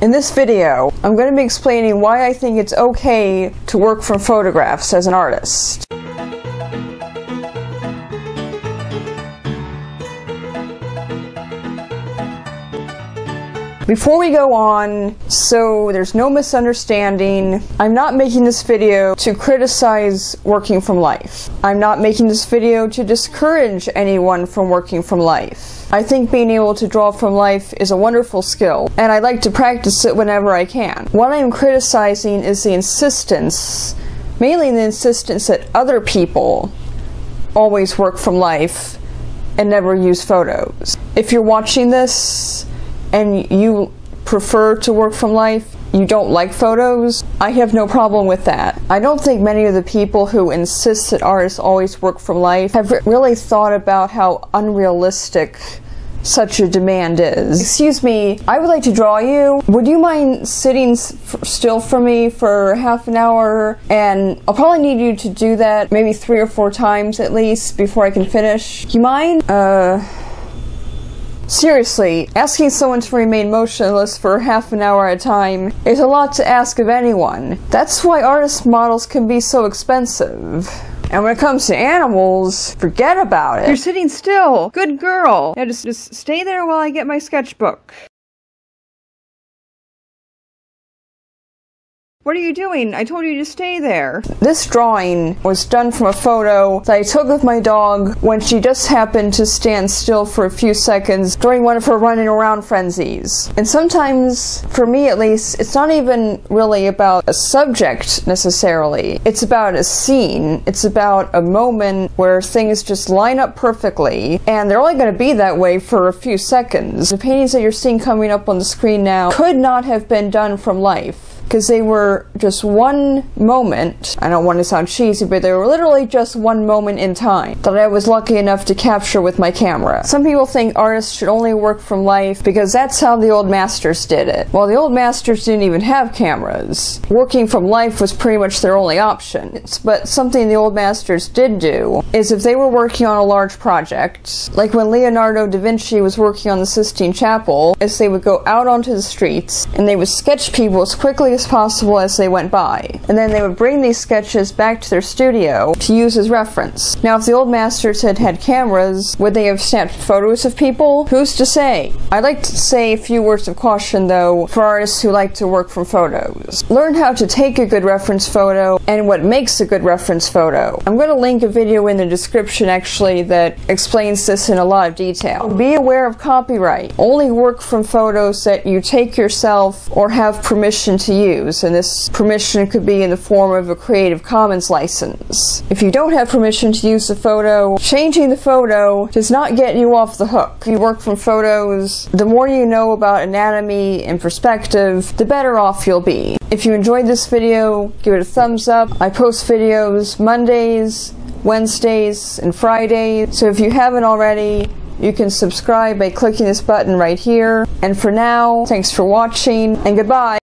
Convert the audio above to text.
In this video, I'm going to be explaining why I think it's okay to work from photographs as an artist. Before we go on, so there's no misunderstanding, I'm not making this video to criticize working from life. I'm not making this video to discourage anyone from working from life. I think being able to draw from life is a wonderful skill, and I like to practice it whenever I can. What I'm criticizing is the insistence, mainly the insistence that other people always work from life and never use photos. If you're watching this, and you prefer to work from life, you don't like photos, I have no problem with that. I don't think many of the people who insist that artists always work from life have really thought about how unrealistic such a demand is. Excuse me, I would like to draw you. Would you mind sitting still for me for half an hour? And I'll probably need you to do that maybe 3 or 4 times at least before I can finish. Do you mind? Seriously, asking someone to remain motionless for half an hour at a time is a lot to ask of anyone. That's why artist models can be so expensive. And when it comes to animals, forget about it. You're sitting still. Good girl. Now just stay there while I get my sketchbook. What are you doing? I told you to stay there. This drawing was done from a photo that I took of my dog when she just happened to stand still for a few seconds during one of her running around frenzies. And sometimes, for me at least, it's not even really about a subject necessarily. It's about a scene. It's about a moment where things just line up perfectly, and they're only going to be that way for a few seconds. The paintings that you're seeing coming up on the screen now could not have been done from life, because they were just one moment. I don't want to sound cheesy, but they were literally just one moment in time that I was lucky enough to capture with my camera. Some people think artists should only work from life because that's how the old masters did it. Well, the old masters didn't even have cameras. Working from life was pretty much their only option. But something the old masters did do is if they were working on a large project, like when Leonardo da Vinci was working on the Sistine Chapel, is they would go out onto the streets and they would sketch people as quickly as possible as they went by. And then they would bring these sketches back to their studio to use as reference. Now, if the old masters had had cameras, would they have snapped photos of people? Who's to say? I'd like to say a few words of caution, though, for artists who like to work from photos. Learn how to take a good reference photo and what makes a good reference photo. I'm going to link a video in the description, actually, that explains this in a lot of detail. Be aware of copyright. Only work from photos that you take yourself or have permission to use. And this permission could be in the form of a Creative Commons license. If you don't have permission to use the photo, changing the photo does not get you off the hook. If you work from photos, the more you know about anatomy and perspective, the better off you'll be. If you enjoyed this video, give it a thumbs up. I post videos Mondays, Wednesdays, and Fridays, so if you haven't already, you can subscribe by clicking this button right here. And for now, thanks for watching, and goodbye.